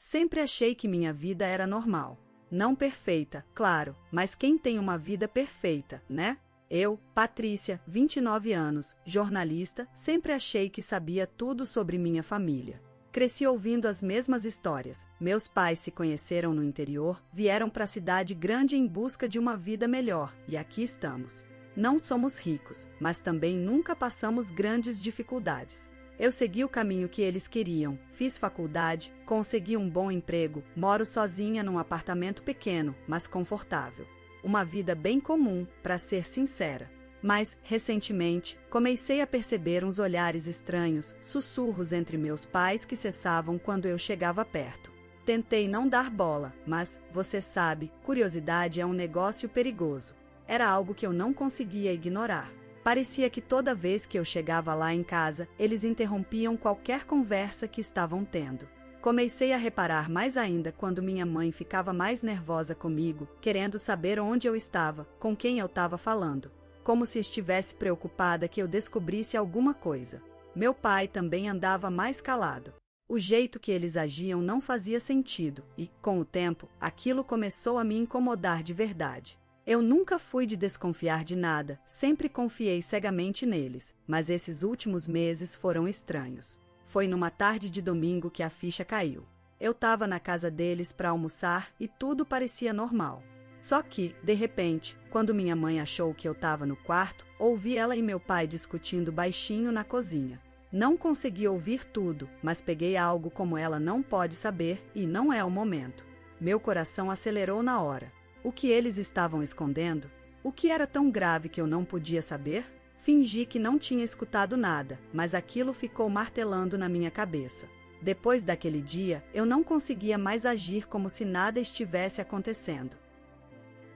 Sempre achei que minha vida era normal. Não perfeita, claro, mas quem tem uma vida perfeita, né? Eu, Patrícia, 29 anos, jornalista, sempre achei que sabia tudo sobre minha família. Cresci ouvindo as mesmas histórias. Meus pais se conheceram no interior, vieram para a cidade grande em busca de uma vida melhor, e aqui estamos. Não somos ricos, mas também nunca passamos grandes dificuldades. Eu segui o caminho que eles queriam, fiz faculdade, consegui um bom emprego, moro sozinha num apartamento pequeno, mas confortável. Uma vida bem comum, para ser sincera. Mas, recentemente, comecei a perceber uns olhares estranhos, sussurros entre meus pais que cessavam quando eu chegava perto. Tentei não dar bola, mas, você sabe, curiosidade é um negócio perigoso. Era algo que eu não conseguia ignorar. Parecia que toda vez que eu chegava lá em casa, eles interrompiam qualquer conversa que estavam tendo. Comecei a reparar mais ainda quando minha mãe ficava mais nervosa comigo, querendo saber onde eu estava, com quem eu estava falando. Como se estivesse preocupada que eu descobrisse alguma coisa. Meu pai também andava mais calado. O jeito que eles agiam não fazia sentido e, com o tempo, aquilo começou a me incomodar de verdade. Eu nunca fui de desconfiar de nada, sempre confiei cegamente neles, mas esses últimos meses foram estranhos. Foi numa tarde de domingo que a ficha caiu. Eu estava na casa deles para almoçar e tudo parecia normal. Só que, de repente, quando minha mãe achou que eu estava no quarto, ouvi ela e meu pai discutindo baixinho na cozinha. Não consegui ouvir tudo, mas peguei algo como ela não pode saber e não é o momento. Meu coração acelerou na hora. O que eles estavam escondendo? O que era tão grave que eu não podia saber? Fingi que não tinha escutado nada, mas aquilo ficou martelando na minha cabeça. Depois daquele dia, eu não conseguia mais agir como se nada estivesse acontecendo.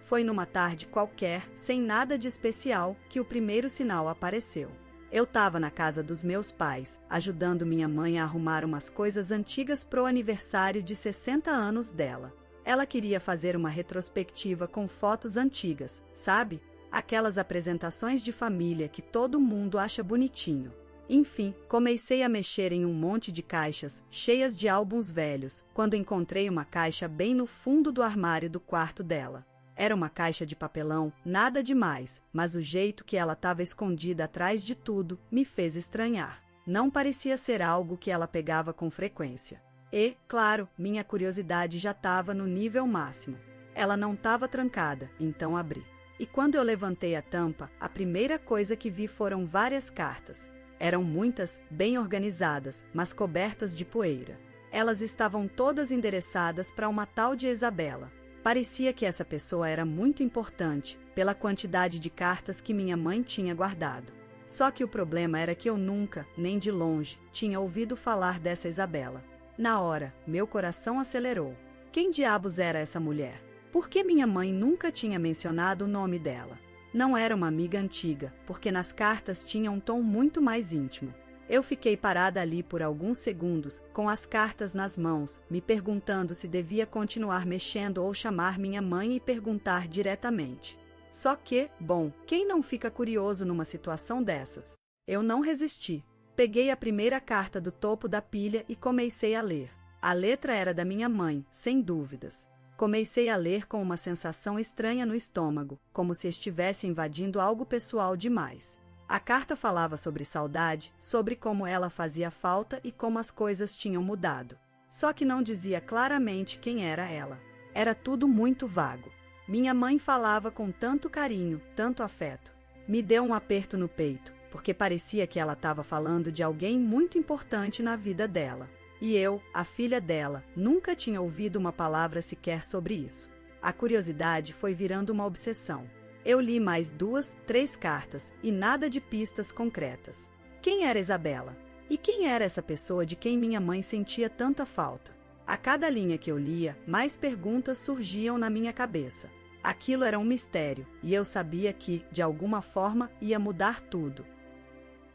Foi numa tarde qualquer, sem nada de especial, que o primeiro sinal apareceu. Eu estava na casa dos meus pais, ajudando minha mãe a arrumar umas coisas antigas pro aniversário de 60 anos dela. Ela queria fazer uma retrospectiva com fotos antigas, sabe? Aquelas apresentações de família que todo mundo acha bonitinho. Enfim, comecei a mexer em um monte de caixas, cheias de álbuns velhos, quando encontrei uma caixa bem no fundo do armário do quarto dela. Era uma caixa de papelão, nada demais, mas o jeito que ela estava escondida atrás de tudo me fez estranhar. Não parecia ser algo que ela pegava com frequência. E, claro, minha curiosidade já estava no nível máximo. Ela não estava trancada, então abri. E quando eu levantei a tampa, a primeira coisa que vi foram várias cartas. Eram muitas, bem organizadas, mas cobertas de poeira. Elas estavam todas endereçadas para uma tal de Isabela. Parecia que essa pessoa era muito importante, pela quantidade de cartas que minha mãe tinha guardado. Só que o problema era que eu nunca, nem de longe, tinha ouvido falar dessa Isabela. Na hora, meu coração acelerou. Quem diabos era essa mulher? Por que minha mãe nunca tinha mencionado o nome dela? Não era uma amiga antiga, porque nas cartas tinha um tom muito mais íntimo. Eu fiquei parada ali por alguns segundos, com as cartas nas mãos, me perguntando se devia continuar mexendo ou chamar minha mãe e perguntar diretamente. Só que, bom, quem não fica curioso numa situação dessas? Eu não resisti. Peguei a primeira carta do topo da pilha e comecei a ler. A letra era da minha mãe, sem dúvidas. Comecei a ler com uma sensação estranha no estômago, como se estivesse invadindo algo pessoal demais. A carta falava sobre saudade, sobre como ela fazia falta e como as coisas tinham mudado. Só que não dizia claramente quem era ela. Era tudo muito vago. Minha mãe falava com tanto carinho, tanto afeto. Me deu um aperto no peito, porque parecia que ela estava falando de alguém muito importante na vida dela. E eu, a filha dela, nunca tinha ouvido uma palavra sequer sobre isso. A curiosidade foi virando uma obsessão. Eu li mais 2, 3 cartas, e nada de pistas concretas. Quem era Isabela? E quem era essa pessoa de quem minha mãe sentia tanta falta? A cada linha que eu lia, mais perguntas surgiam na minha cabeça. Aquilo era um mistério, e eu sabia que, de alguma forma, ia mudar tudo.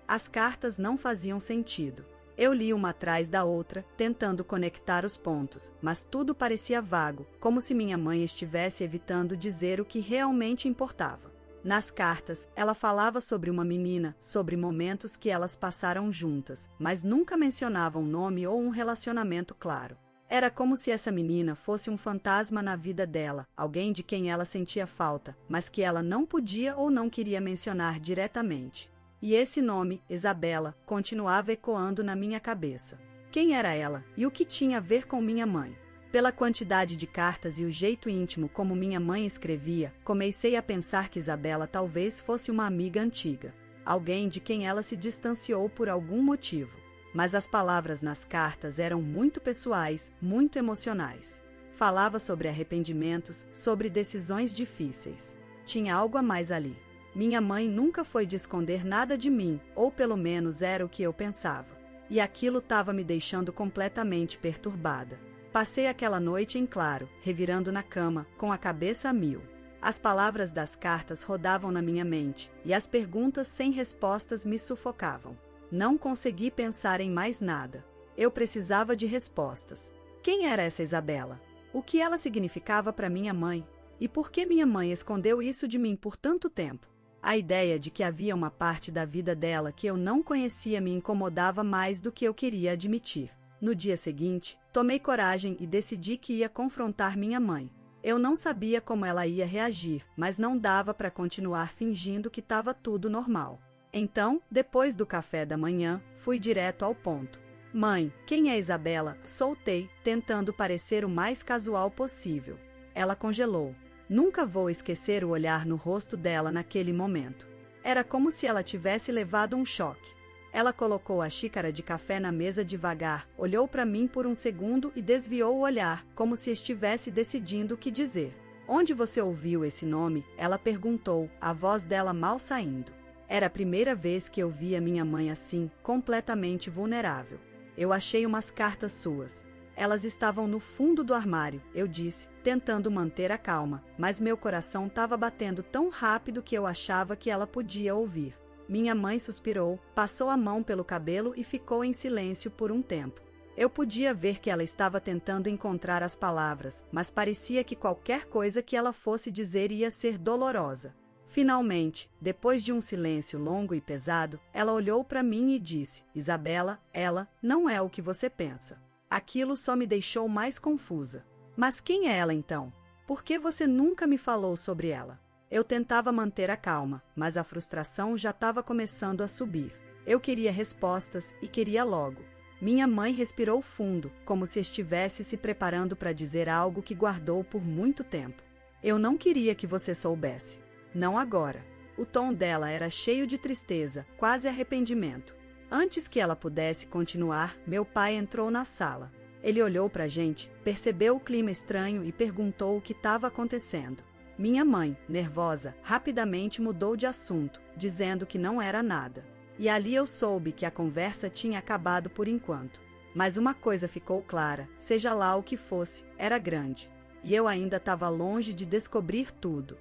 As cartas não faziam sentido. Eu li uma atrás da outra, tentando conectar os pontos, mas tudo parecia vago, como se minha mãe estivesse evitando dizer o que realmente importava. Nas cartas, ela falava sobre uma menina, sobre momentos que elas passaram juntas, mas nunca mencionava um nome ou um relacionamento claro. Era como se essa menina fosse um fantasma na vida dela, alguém de quem ela sentia falta, mas que ela não podia ou não queria mencionar diretamente. E esse nome, Isabela, continuava ecoando na minha cabeça. Quem era ela e o que tinha a ver com minha mãe? Pela quantidade de cartas e o jeito íntimo como minha mãe escrevia, comecei a pensar que Isabela talvez fosse uma amiga antiga, alguém de quem ela se distanciou por algum motivo. Mas as palavras nas cartas eram muito pessoais, muito emocionais. Falava sobre arrependimentos, sobre decisões difíceis. Tinha algo a mais ali. Minha mãe nunca foi de esconder nada de mim, ou pelo menos era o que eu pensava. E aquilo estava me deixando completamente perturbada. Passei aquela noite em claro, revirando na cama, com a cabeça a mil. As palavras das cartas rodavam na minha mente, e as perguntas sem respostas me sufocavam. Não consegui pensar em mais nada. Eu precisava de respostas. Quem era essa Isabela? O que ela significava para minha mãe? E por que minha mãe escondeu isso de mim por tanto tempo? A ideia de que havia uma parte da vida dela que eu não conhecia me incomodava mais do que eu queria admitir. No dia seguinte, tomei coragem e decidi que ia confrontar minha mãe. Eu não sabia como ela ia reagir, mas não dava para continuar fingindo que estava tudo normal. Então, depois do café da manhã, fui direto ao ponto. Mãe, quem é Isabela? Soltei, tentando parecer o mais casual possível. Ela congelou. Nunca vou esquecer o olhar no rosto dela naquele momento. Era como se ela tivesse levado um choque. Ela colocou a xícara de café na mesa devagar, olhou para mim por um segundo e desviou o olhar, como se estivesse decidindo o que dizer. Onde você ouviu esse nome? Ela perguntou, a voz dela mal saindo. Era a primeira vez que eu via minha mãe assim, completamente vulnerável. Eu achei umas cartas suas. Elas estavam no fundo do armário, eu disse, tentando manter a calma, mas meu coração estava batendo tão rápido que eu achava que ela podia ouvir. Minha mãe suspirou, passou a mão pelo cabelo e ficou em silêncio por um tempo. Eu podia ver que ela estava tentando encontrar as palavras, mas parecia que qualquer coisa que ela fosse dizer ia ser dolorosa. Finalmente, depois de um silêncio longo e pesado, ela olhou para mim e disse, Isabela, ela não é o que você pensa. Aquilo só me deixou mais confusa. Mas quem é ela então? Por que você nunca me falou sobre ela? Eu tentava manter a calma, mas a frustração já estava começando a subir. Eu queria respostas e queria logo. Minha mãe respirou fundo, como se estivesse se preparando para dizer algo que guardou por muito tempo. Eu não queria que você soubesse. Não agora. O tom dela era cheio de tristeza, quase arrependimento. Antes que ela pudesse continuar, meu pai entrou na sala. Ele olhou para a gente, percebeu o clima estranho e perguntou o que estava acontecendo. Minha mãe, nervosa, rapidamente mudou de assunto, dizendo que não era nada. E ali eu soube que a conversa tinha acabado por enquanto. Mas uma coisa ficou clara, seja lá o que fosse, era grande. E eu ainda estava longe de descobrir tudo.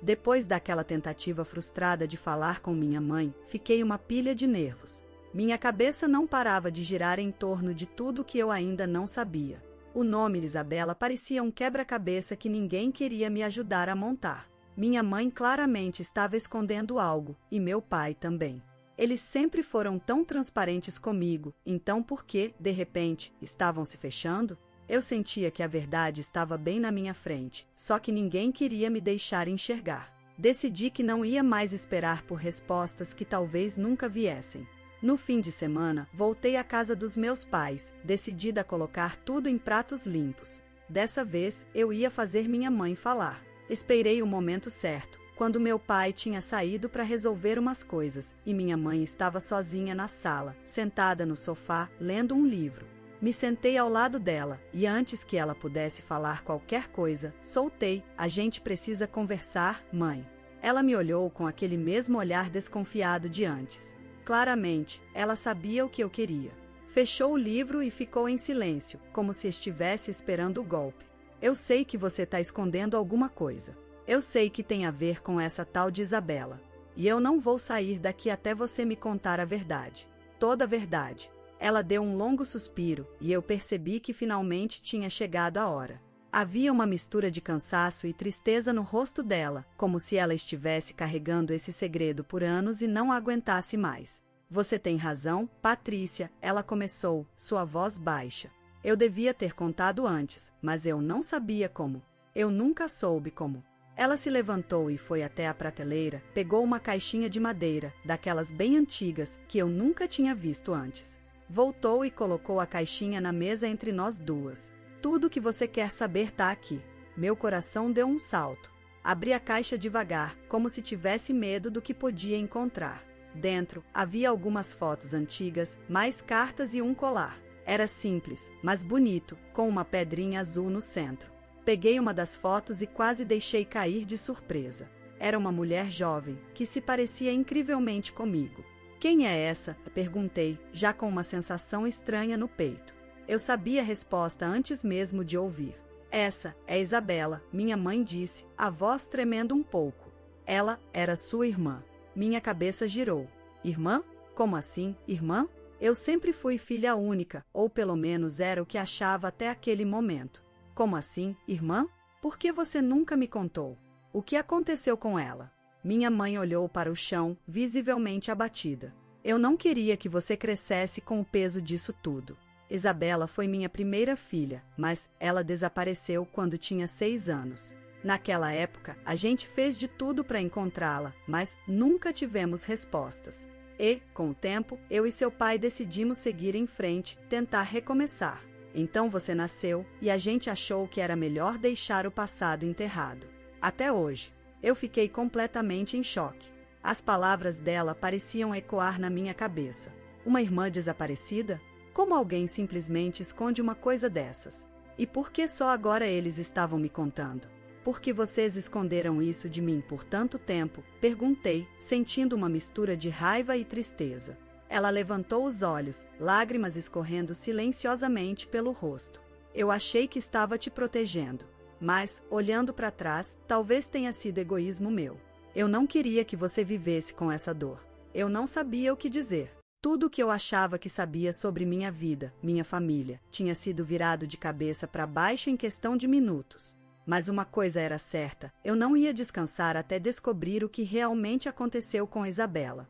Depois daquela tentativa frustrada de falar com minha mãe, fiquei uma pilha de nervos. Minha cabeça não parava de girar em torno de tudo que eu ainda não sabia. O nome Isabela parecia um quebra-cabeça que ninguém queria me ajudar a montar. Minha mãe claramente estava escondendo algo, e meu pai também. Eles sempre foram tão transparentes comigo, então por que, de repente, estavam se fechando? Eu sentia que a verdade estava bem na minha frente, só que ninguém queria me deixar enxergar. Decidi que não ia mais esperar por respostas que talvez nunca viessem. No fim de semana, voltei à casa dos meus pais, decidida a colocar tudo em pratos limpos. Dessa vez, eu ia fazer minha mãe falar. Esperei o momento certo, quando meu pai tinha saído para resolver umas coisas, e minha mãe estava sozinha na sala, sentada no sofá, lendo um livro. Me sentei ao lado dela, e antes que ela pudesse falar qualquer coisa, soltei, a gente precisa conversar, mãe. Ela me olhou com aquele mesmo olhar desconfiado de antes. Claramente, ela sabia o que eu queria. Fechou o livro e ficou em silêncio, como se estivesse esperando o golpe. Eu sei que você está escondendo alguma coisa. Eu sei que tem a ver com essa tal de Isabela. E eu não vou sair daqui até você me contar a verdade. Toda a verdade. Ela deu um longo suspiro, e eu percebi que finalmente tinha chegado a hora. Havia uma mistura de cansaço e tristeza no rosto dela, como se ela estivesse carregando esse segredo por anos e não aguentasse mais. Você tem razão, Patrícia, ela começou, sua voz baixa. Eu devia ter contado antes, mas eu não sabia como. Eu nunca soube como. Ela se levantou e foi até a prateleira, pegou uma caixinha de madeira, daquelas bem antigas, que eu nunca tinha visto antes. Voltou e colocou a caixinha na mesa entre nós duas. Tudo que você quer saber tá aqui. Meu coração deu um salto. Abri a caixa devagar, como se tivesse medo do que podia encontrar. Dentro, havia algumas fotos antigas, mais cartas e um colar. Era simples, mas bonito, com uma pedrinha azul no centro. Peguei uma das fotos e quase deixei cair de surpresa. Era uma mulher jovem, que se parecia incrivelmente comigo. Quem é essa? Perguntei, já com uma sensação estranha no peito. Eu sabia a resposta antes mesmo de ouvir. Essa é Isabela, minha mãe disse, a voz tremendo um pouco. Ela era sua irmã. Minha cabeça girou. Irmã? Como assim, irmã? Eu sempre fui filha única, ou pelo menos era o que achava até aquele momento. Como assim, irmã? Por que você nunca me contou? O que aconteceu com ela? Minha mãe olhou para o chão, visivelmente abatida. Eu não queria que você crescesse com o peso disso tudo. Isabela foi minha primeira filha, mas ela desapareceu quando tinha 6 anos. Naquela época, a gente fez de tudo para encontrá-la, mas nunca tivemos respostas. E, com o tempo, eu e seu pai decidimos seguir em frente, tentar recomeçar. Então você nasceu e a gente achou que era melhor deixar o passado enterrado. Até hoje. Eu fiquei completamente em choque. As palavras dela pareciam ecoar na minha cabeça. Uma irmã desaparecida? Como alguém simplesmente esconde uma coisa dessas? E por que só agora eles estavam me contando? Por que vocês esconderam isso de mim por tanto tempo? Perguntei, sentindo uma mistura de raiva e tristeza. Ela levantou os olhos, lágrimas escorrendo silenciosamente pelo rosto. Eu achei que estava te protegendo. Mas, olhando para trás, talvez tenha sido egoísmo meu. Eu não queria que você vivesse com essa dor. Eu não sabia o que dizer. Tudo o que eu achava que sabia sobre minha vida, minha família, tinha sido virado de cabeça para baixo em questão de minutos. Mas uma coisa era certa, eu não ia descansar até descobrir o que realmente aconteceu com Isabela.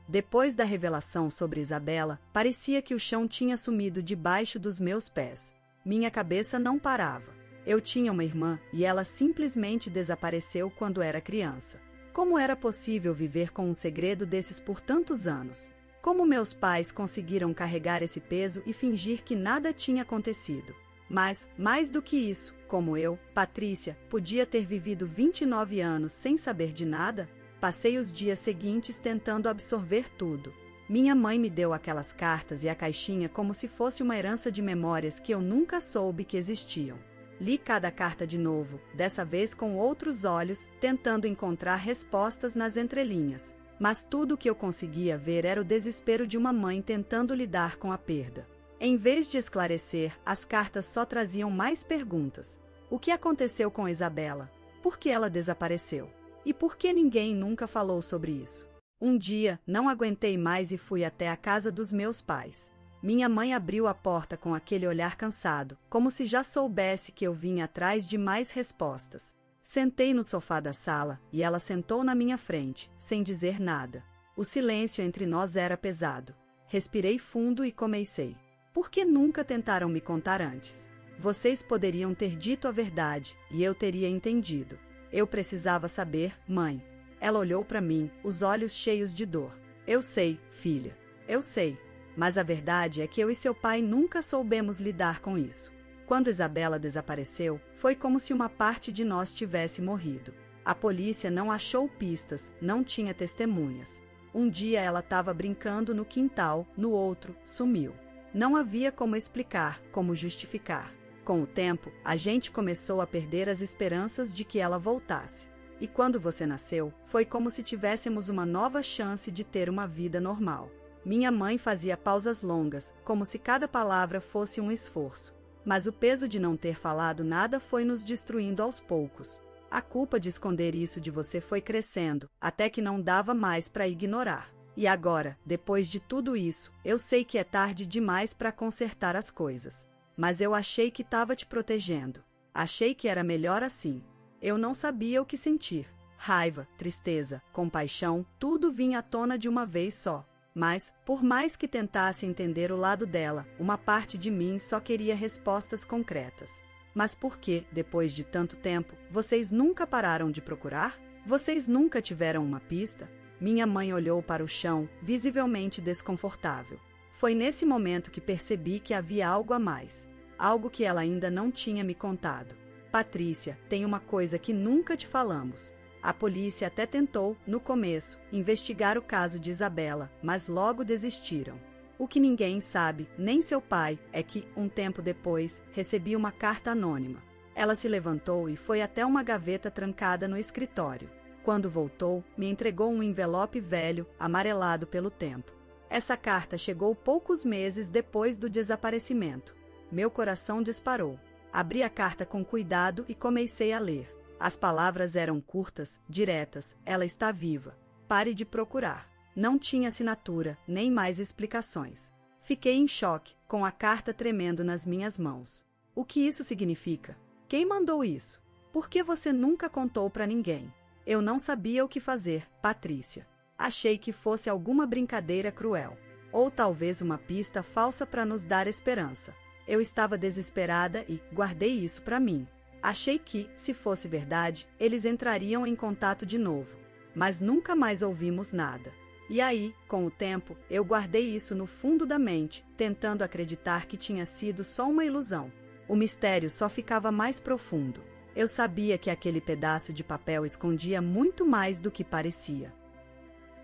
Depois da revelação sobre Isabela, parecia que o chão tinha sumido debaixo dos meus pés. Minha cabeça não parava. Eu tinha uma irmã e ela simplesmente desapareceu quando era criança. Como era possível viver com um segredo desses por tantos anos? Como meus pais conseguiram carregar esse peso e fingir que nada tinha acontecido? Mas, mais do que isso, como eu, Patrícia, podia ter vivido 29 anos sem saber de nada? Passei os dias seguintes tentando absorver tudo. Minha mãe me deu aquelas cartas e a caixinha como se fosse uma herança de memórias que eu nunca soube que existiam. Li cada carta de novo, dessa vez com outros olhos, tentando encontrar respostas nas entrelinhas. Mas tudo o que eu conseguia ver era o desespero de uma mãe tentando lidar com a perda. Em vez de esclarecer, as cartas só traziam mais perguntas. O que aconteceu com Isabela? Por que ela desapareceu? E por que ninguém nunca falou sobre isso? Um dia, não aguentei mais e fui até a casa dos meus pais. Minha mãe abriu a porta com aquele olhar cansado, como se já soubesse que eu vinha atrás de mais respostas. Sentei no sofá da sala e ela sentou na minha frente, sem dizer nada. O silêncio entre nós era pesado. Respirei fundo e comecei. Por que nunca tentaram me contar antes? Vocês poderiam ter dito a verdade e eu teria entendido. Eu precisava saber, mãe. Ela olhou para mim, os olhos cheios de dor. Eu sei, filha. Eu sei. Mas a verdade é que eu e seu pai nunca soubemos lidar com isso. Quando Isabela desapareceu, foi como se uma parte de nós tivesse morrido. A polícia não achou pistas, não tinha testemunhas. Um dia ela estava brincando no quintal, no outro, sumiu. Não havia como explicar, como justificar. Com o tempo, a gente começou a perder as esperanças de que ela voltasse. E quando você nasceu, foi como se tivéssemos uma nova chance de ter uma vida normal. Minha mãe fazia pausas longas, como se cada palavra fosse um esforço. Mas o peso de não ter falado nada foi nos destruindo aos poucos. A culpa de esconder isso de você foi crescendo, até que não dava mais para ignorar. E agora, depois de tudo isso, eu sei que é tarde demais para consertar as coisas. Mas eu achei que estava te protegendo. Achei que era melhor assim. Eu não sabia o que sentir. Raiva, tristeza, compaixão, tudo vinha à tona de uma vez só. Mas, por mais que tentasse entender o lado dela, uma parte de mim só queria respostas concretas. Mas por que, depois de tanto tempo, vocês nunca pararam de procurar? Vocês nunca tiveram uma pista? Minha mãe olhou para o chão, visivelmente desconfortável. Foi nesse momento que percebi que havia algo a mais. Algo que ela ainda não tinha me contado. Patrícia, tem uma coisa que nunca te falamos. A polícia até tentou, no começo, investigar o caso de Isabela, mas logo desistiram. O que ninguém sabe, nem seu pai, é que, um tempo depois, recebi uma carta anônima. Ela se levantou e foi até uma gaveta trancada no escritório. Quando voltou, me entregou um envelope velho, amarelado pelo tempo. Essa carta chegou poucos meses depois do desaparecimento. Meu coração disparou. Abri a carta com cuidado e comecei a ler. As palavras eram curtas, diretas. Ela está viva. Pare de procurar. Não tinha assinatura, nem mais explicações. Fiquei em choque, com a carta tremendo nas minhas mãos. O que isso significa? Quem mandou isso? Por que você nunca contou para ninguém? Eu não sabia o que fazer, Patrícia. Achei que fosse alguma brincadeira cruel. Ou talvez uma pista falsa para nos dar esperança. Eu estava desesperada e guardei isso para mim. Achei que, se fosse verdade, eles entrariam em contato de novo. Mas nunca mais ouvimos nada. E aí, com o tempo, eu guardei isso no fundo da mente, tentando acreditar que tinha sido só uma ilusão. O mistério só ficava mais profundo. Eu sabia que aquele pedaço de papel escondia muito mais do que parecia.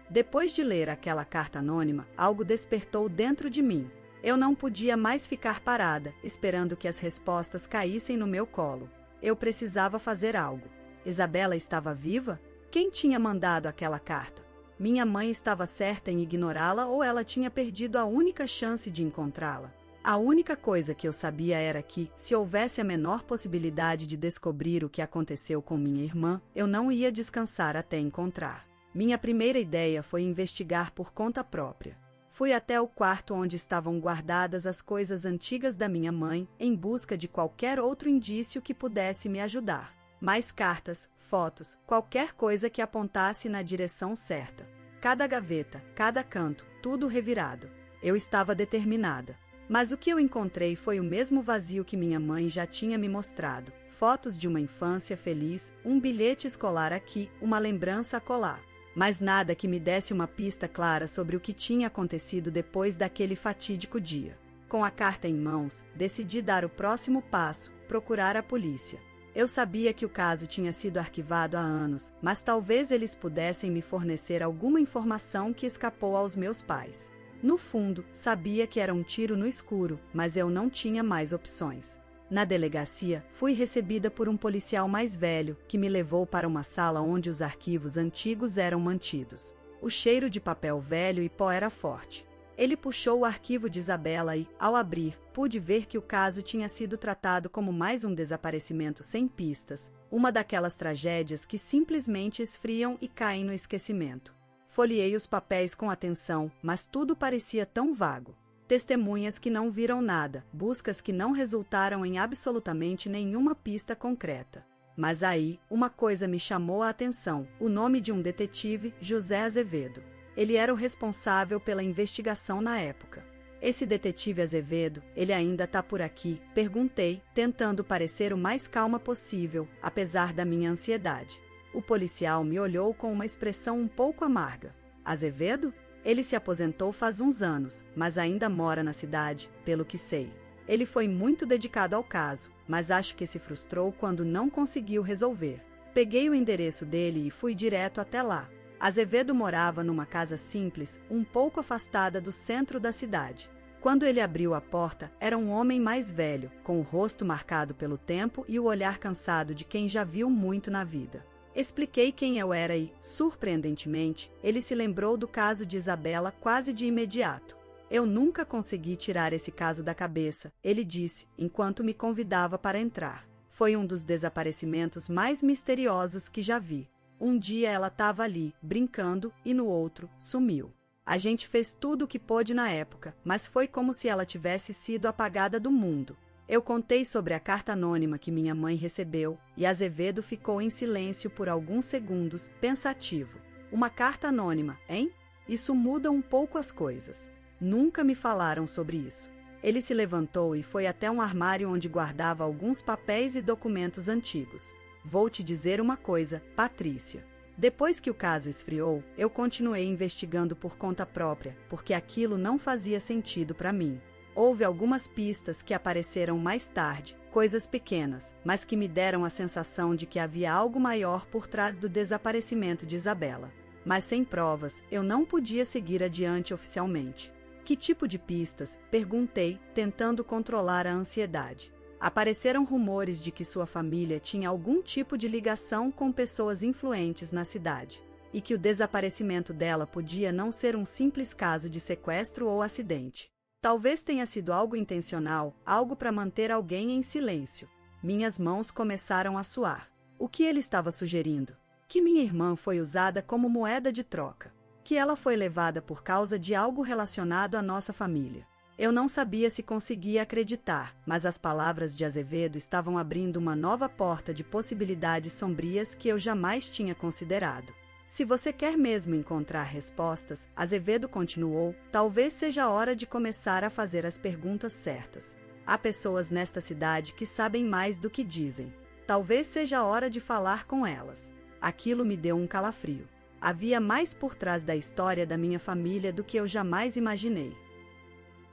Depois de ler aquela carta anônima, algo despertou dentro de mim. Eu não podia mais ficar parada, esperando que as respostas caíssem no meu colo. Eu precisava fazer algo. Isabela estava viva? Quem tinha mandado aquela carta? Minha mãe estava certa em ignorá-la ou ela tinha perdido a única chance de encontrá-la? A única coisa que eu sabia era que, se houvesse a menor possibilidade de descobrir o que aconteceu com minha irmã, eu não ia descansar até encontrar. Minha primeira ideia foi investigar por conta própria. Fui até o quarto onde estavam guardadas as coisas antigas da minha mãe, em busca de qualquer outro indício que pudesse me ajudar. Mais cartas, fotos, qualquer coisa que apontasse na direção certa. Cada gaveta, cada canto, tudo revirado. Eu estava determinada. Mas o que eu encontrei foi o mesmo vazio que minha mãe já tinha me mostrado. Fotos de uma infância feliz, um bilhete escolar aqui, uma lembrança acolá. Mas nada que me desse uma pista clara sobre o que tinha acontecido depois daquele fatídico dia. Com a carta em mãos, decidi dar o próximo passo, procurar a polícia. Eu sabia que o caso tinha sido arquivado há anos, mas talvez eles pudessem me fornecer alguma informação que escapou aos meus pais. No fundo, sabia que era um tiro no escuro, mas eu não tinha mais opções. Na delegacia, fui recebida por um policial mais velho, que me levou para uma sala onde os arquivos antigos eram mantidos. O cheiro de papel velho e pó era forte. Ele puxou o arquivo de Isabela e, ao abrir, pude ver que o caso tinha sido tratado como mais um desaparecimento sem pistas, uma daquelas tragédias que simplesmente esfriam e caem no esquecimento. Folheei os papéis com atenção, mas tudo parecia tão vago. Testemunhas que não viram nada, buscas que não resultaram em absolutamente nenhuma pista concreta. Mas aí, uma coisa me chamou a atenção, o nome de um detetive, José Azevedo. Ele era o responsável pela investigação na época. Esse detetive Azevedo, ele ainda está por aqui? Perguntei, tentando parecer o mais calma possível, apesar da minha ansiedade. O policial me olhou com uma expressão um pouco amarga. Azevedo? Ele se aposentou faz uns anos, mas ainda mora na cidade, pelo que sei. Ele foi muito dedicado ao caso, mas acho que se frustrou quando não conseguiu resolver. Peguei o endereço dele e fui direto até lá. Azevedo morava numa casa simples, um pouco afastada do centro da cidade. Quando ele abriu a porta, era um homem mais velho, com o rosto marcado pelo tempo e o olhar cansado de quem já viu muito na vida. Expliquei quem eu era e, surpreendentemente, ele se lembrou do caso de Isabela quase de imediato. Eu nunca consegui tirar esse caso da cabeça, ele disse, enquanto me convidava para entrar. Foi um dos desaparecimentos mais misteriosos que já vi. Um dia ela estava ali, brincando, e no outro, sumiu. A gente fez tudo o que pôde na época, mas foi como se ela tivesse sido apagada do mundo. Eu contei sobre a carta anônima que minha mãe recebeu, e Azevedo ficou em silêncio por alguns segundos, pensativo. Uma carta anônima, hein? Isso muda um pouco as coisas. Nunca me falaram sobre isso. Ele se levantou e foi até um armário onde guardava alguns papéis e documentos antigos. Vou te dizer uma coisa, Patrícia. Depois que o caso esfriou, eu continuei investigando por conta própria, porque aquilo não fazia sentido para mim. Houve algumas pistas que apareceram mais tarde, coisas pequenas, mas que me deram a sensação de que havia algo maior por trás do desaparecimento de Isabela. Mas sem provas, eu não podia seguir adiante oficialmente. Que tipo de pistas? Perguntei, tentando controlar a ansiedade. Apareceram rumores de que sua família tinha algum tipo de ligação com pessoas influentes na cidade, e que o desaparecimento dela podia não ser um simples caso de sequestro ou acidente. Talvez tenha sido algo intencional, algo para manter alguém em silêncio. Minhas mãos começaram a suar. O que ele estava sugerindo? Que minha irmã foi usada como moeda de troca. Que ela foi levada por causa de algo relacionado à nossa família. Eu não sabia se conseguia acreditar, mas as palavras de Azevedo estavam abrindo uma nova porta de possibilidades sombrias que eu jamais tinha considerado. Se você quer mesmo encontrar respostas, Azevedo continuou, talvez seja a hora de começar a fazer as perguntas certas. Há pessoas nesta cidade que sabem mais do que dizem. Talvez seja a hora de falar com elas. Aquilo me deu um calafrio. Havia mais por trás da história da minha família do que eu jamais imaginei.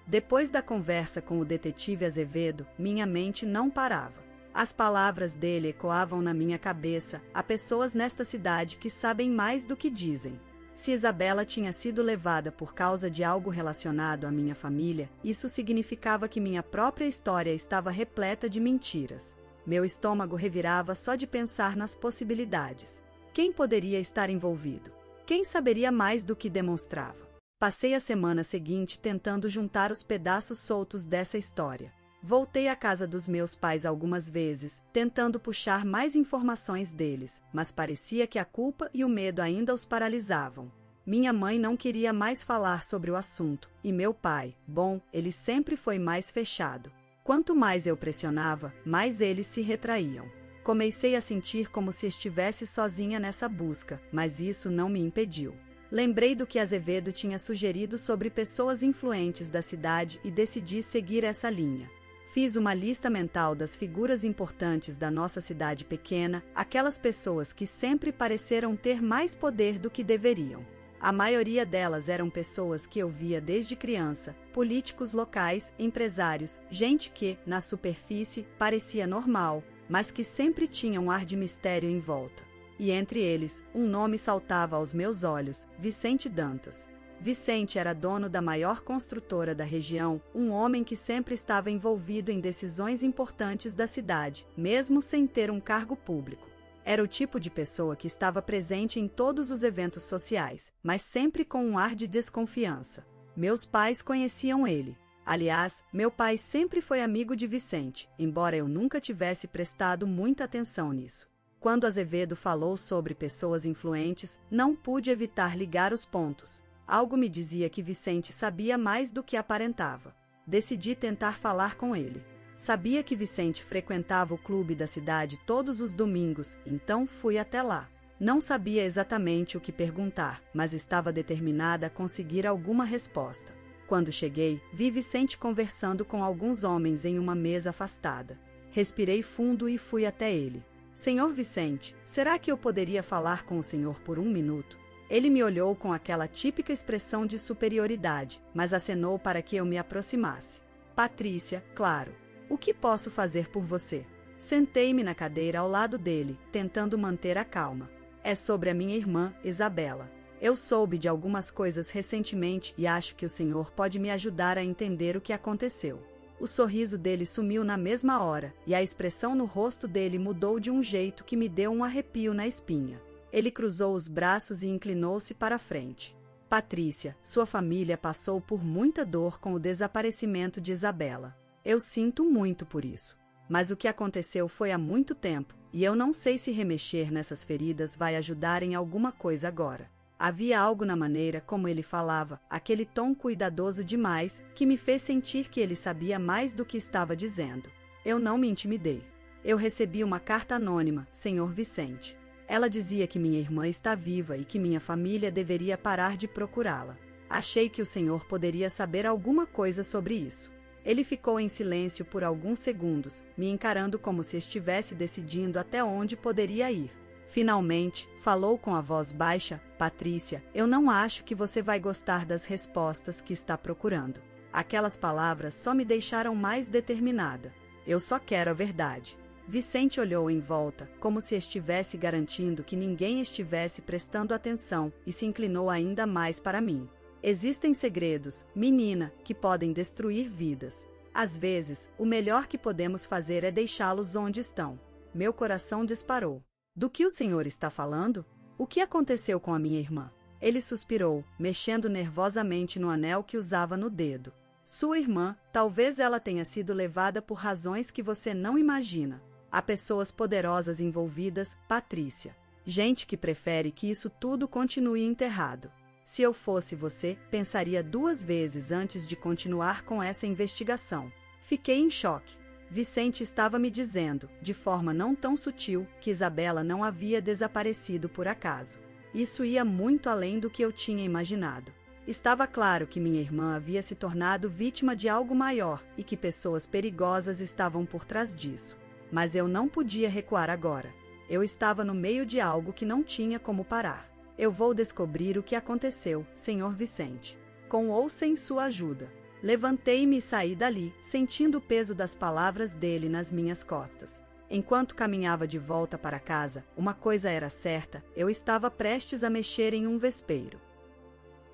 Depois da conversa com o detetive Azevedo, minha mente não parava. As palavras dele ecoavam na minha cabeça. Há pessoas nesta cidade que sabem mais do que dizem. Se Isabela tinha sido levada por causa de algo relacionado à minha família, isso significava que minha própria história estava repleta de mentiras. Meu estômago revirava só de pensar nas possibilidades. Quem poderia estar envolvido? Quem saberia mais do que demonstrava? Passei a semana seguinte tentando juntar os pedaços soltos dessa história. Voltei à casa dos meus pais algumas vezes, tentando puxar mais informações deles, mas parecia que a culpa e o medo ainda os paralisavam. Minha mãe não queria mais falar sobre o assunto, e meu pai, bom, ele sempre foi mais fechado. Quanto mais eu pressionava, mais eles se retraíam. Comecei a sentir como se estivesse sozinha nessa busca, mas isso não me impediu. Lembrei do que Azevedo tinha sugerido sobre pessoas influentes da cidade e decidi seguir essa linha. Fiz uma lista mental das figuras importantes da nossa cidade pequena, aquelas pessoas que sempre pareceram ter mais poder do que deveriam. A maioria delas eram pessoas que eu via desde criança, políticos locais, empresários, gente que, na superfície, parecia normal, mas que sempre tinha um ar de mistério em volta. E entre eles, um nome saltava aos meus olhos, Vicente Dantas. Vicente era dono da maior construtora da região, um homem que sempre estava envolvido em decisões importantes da cidade, mesmo sem ter um cargo público. Era o tipo de pessoa que estava presente em todos os eventos sociais, mas sempre com um ar de desconfiança. Meus pais conheciam ele. Aliás, meu pai sempre foi amigo de Vicente, embora eu nunca tivesse prestado muita atenção nisso. Quando Azevedo falou sobre pessoas influentes, não pude evitar ligar os pontos. Algo me dizia que Vicente sabia mais do que aparentava. Decidi tentar falar com ele. Sabia que Vicente frequentava o clube da cidade todos os domingos, então fui até lá. Não sabia exatamente o que perguntar, mas estava determinada a conseguir alguma resposta. Quando cheguei, vi Vicente conversando com alguns homens em uma mesa afastada. Respirei fundo e fui até ele. Senhor Vicente, será que eu poderia falar com o senhor por 1 minuto? Ele me olhou com aquela típica expressão de superioridade, mas acenou para que eu me aproximasse. Patrícia, claro. O que posso fazer por você? Sentei-me na cadeira ao lado dele, tentando manter a calma. É sobre a minha irmã, Isabela. Eu soube de algumas coisas recentemente e acho que o senhor pode me ajudar a entender o que aconteceu. O sorriso dele sumiu na mesma hora, e a expressão no rosto dele mudou de um jeito que me deu um arrepio na espinha. Ele cruzou os braços e inclinou-se para a frente. Patrícia, sua família passou por muita dor com o desaparecimento de Isabela. Eu sinto muito por isso. Mas o que aconteceu foi há muito tempo, e eu não sei se remexer nessas feridas vai ajudar em alguma coisa agora. Havia algo na maneira como ele falava, aquele tom cuidadoso demais, que me fez sentir que ele sabia mais do que estava dizendo. Eu não me intimidei. Eu recebi uma carta anônima, Senhor Vicente. Ela dizia que minha irmã está viva e que minha família deveria parar de procurá-la. Achei que o senhor poderia saber alguma coisa sobre isso. Ele ficou em silêncio por alguns segundos, me encarando como se estivesse decidindo até onde poderia ir. Finalmente, falou com a voz baixa: Patrícia, eu não acho que você vai gostar das respostas que está procurando. Aquelas palavras só me deixaram mais determinada. Eu só quero a verdade. Vicente olhou em volta, como se estivesse garantindo que ninguém estivesse prestando atenção, e se inclinou ainda mais para mim. Existem segredos, menina, que podem destruir vidas. Às vezes, o melhor que podemos fazer é deixá-los onde estão. Meu coração disparou. Do que o senhor está falando? O que aconteceu com a minha irmã? Ele suspirou, mexendo nervosamente no anel que usava no dedo. Sua irmã, talvez ela tenha sido levada por razões que você não imagina. Há pessoas poderosas envolvidas, Patrícia. Gente que prefere que isso tudo continue enterrado. Se eu fosse você, pensaria 2 vezes antes de continuar com essa investigação. Fiquei em choque. Vicente estava me dizendo, de forma não tão sutil, que Isabela não havia desaparecido por acaso. Isso ia muito além do que eu tinha imaginado. Estava claro que minha irmã havia se tornado vítima de algo maior e que pessoas perigosas estavam por trás disso. Mas eu não podia recuar agora. Eu estava no meio de algo que não tinha como parar. Eu vou descobrir o que aconteceu, Sr. Vicente. Com ou sem sua ajuda. Levantei-me e saí dali, sentindo o peso das palavras dele nas minhas costas. Enquanto caminhava de volta para casa, uma coisa era certa: eu estava prestes a mexer em um vespeiro.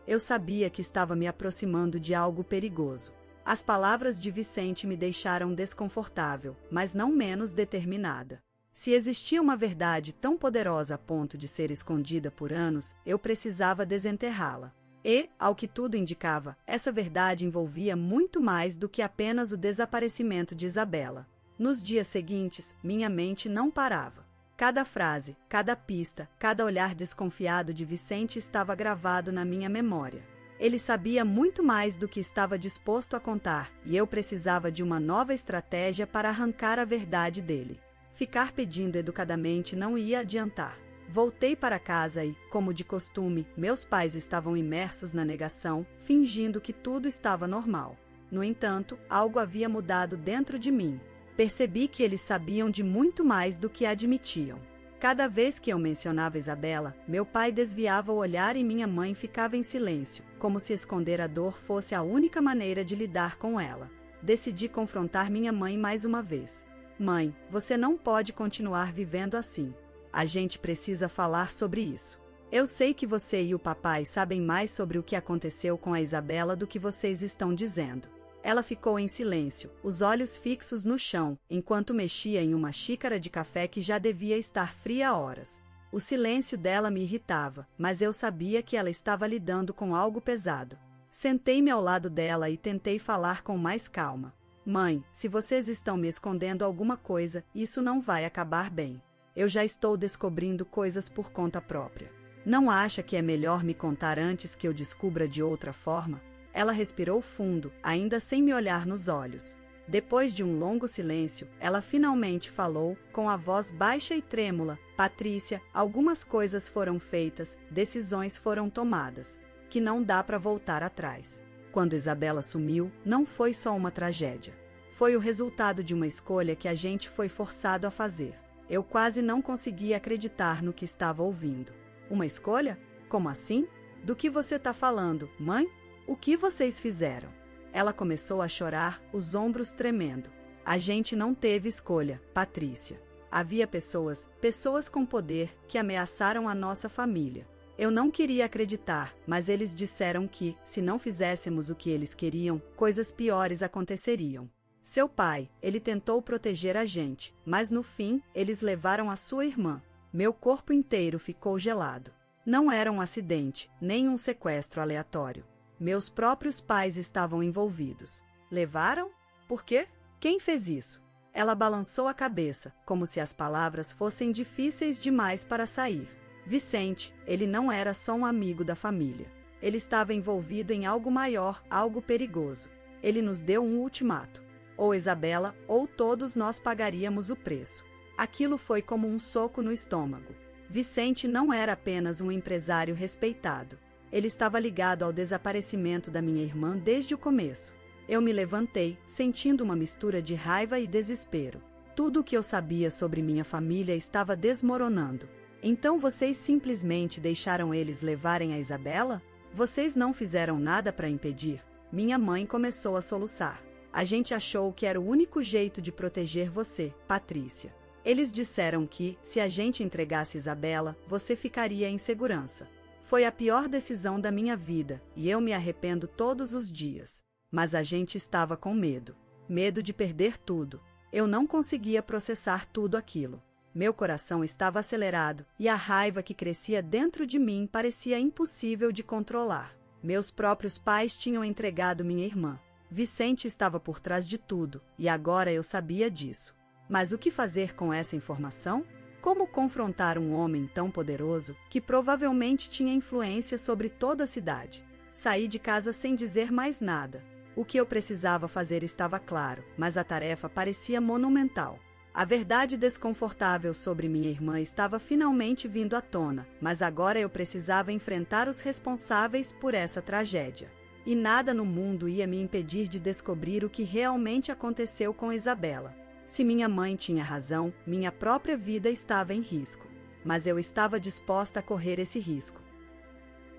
Eu sabia que estava me aproximando de algo perigoso. As palavras de Vicente me deixaram desconfortável, mas não menos determinada. Se existia uma verdade tão poderosa a ponto de ser escondida por anos, eu precisava desenterrá-la. E, ao que tudo indicava, essa verdade envolvia muito mais do que apenas o desaparecimento de Isabela. Nos dias seguintes, minha mente não parava. Cada frase, cada pista, cada olhar desconfiado de Vicente estava gravado na minha memória. Ele sabia muito mais do que estava disposto a contar, e eu precisava de uma nova estratégia para arrancar a verdade dele. Ficar pedindo educadamente não ia adiantar. Voltei para casa e, como de costume, meus pais estavam imersos na negação, fingindo que tudo estava normal. No entanto, algo havia mudado dentro de mim. Percebi que eles sabiam de muito mais do que admitiam. Cada vez que eu mencionava Isabela, meu pai desviava o olhar e minha mãe ficava em silêncio, como se esconder a dor fosse a única maneira de lidar com ela. Decidi confrontar minha mãe mais uma vez. Mãe, você não pode continuar vivendo assim. A gente precisa falar sobre isso. Eu sei que você e o papai sabem mais sobre o que aconteceu com a Isabela do que vocês estão dizendo. Ela ficou em silêncio, os olhos fixos no chão, enquanto mexia em uma xícara de café que já devia estar fria há horas. O silêncio dela me irritava, mas eu sabia que ela estava lidando com algo pesado. Sentei-me ao lado dela e tentei falar com mais calma. Mãe, se vocês estão me escondendo alguma coisa, isso não vai acabar bem. Eu já estou descobrindo coisas por conta própria. Não acha que é melhor me contar antes que eu descubra de outra forma? Ela respirou fundo, ainda sem me olhar nos olhos. Depois de um longo silêncio, ela finalmente falou, com a voz baixa e trêmula: Patrícia, algumas coisas foram feitas, decisões foram tomadas, que não dá para voltar atrás. Quando Isabela sumiu, não foi só uma tragédia. Foi o resultado de uma escolha que a gente foi forçado a fazer. Eu quase não conseguia acreditar no que estava ouvindo. Uma escolha? Como assim? Do que você está falando, mãe? O que vocês fizeram? Ela começou a chorar, os ombros tremendo. A gente não teve escolha, Patrícia. Havia pessoas com poder, que ameaçaram a nossa família. Eu não queria acreditar, mas eles disseram que, se não fizéssemos o que eles queriam, coisas piores aconteceriam. Seu pai, ele tentou proteger a gente, mas no fim, eles levaram a sua irmã. Meu corpo inteiro ficou gelado. Não era um acidente, nem um sequestro aleatório. Meus próprios pais estavam envolvidos. Levaram? Por quê? Quem fez isso? Ela balançou a cabeça, como se as palavras fossem difíceis demais para sair. Vicente, ele não era só um amigo da família. Ele estava envolvido em algo maior, algo perigoso. Ele nos deu um ultimato. Ou Isabela, ou todos nós pagaríamos o preço. Aquilo foi como um soco no estômago. Vicente não era apenas um empresário respeitado. Ele estava ligado ao desaparecimento da minha irmã desde o começo. Eu me levantei, sentindo uma mistura de raiva e desespero. Tudo o que eu sabia sobre minha família estava desmoronando. Então vocês simplesmente deixaram eles levarem a Isabela? Vocês não fizeram nada para impedir? Minha mãe começou a soluçar. A gente achou que era o único jeito de proteger você, Patrícia. Eles disseram que, se a gente entregasse Isabela, você ficaria em segurança. Foi a pior decisão da minha vida, e eu me arrependo todos os dias. Mas a gente estava com medo. Medo de perder tudo. Eu não conseguia processar tudo aquilo. Meu coração estava acelerado, e a raiva que crescia dentro de mim parecia impossível de controlar. Meus próprios pais tinham entregado minha irmã. Vicente estava por trás de tudo, e agora eu sabia disso. Mas o que fazer com essa informação? Como confrontar um homem tão poderoso que provavelmente tinha influência sobre toda a cidade? Saí de casa sem dizer mais nada. O que eu precisava fazer estava claro, mas a tarefa parecia monumental. A verdade desconfortável sobre minha irmã estava finalmente vindo à tona, mas agora eu precisava enfrentar os responsáveis por essa tragédia. E nada no mundo ia me impedir de descobrir o que realmente aconteceu com Isabela. Se minha mãe tinha razão, minha própria vida estava em risco. Mas eu estava disposta a correr esse risco.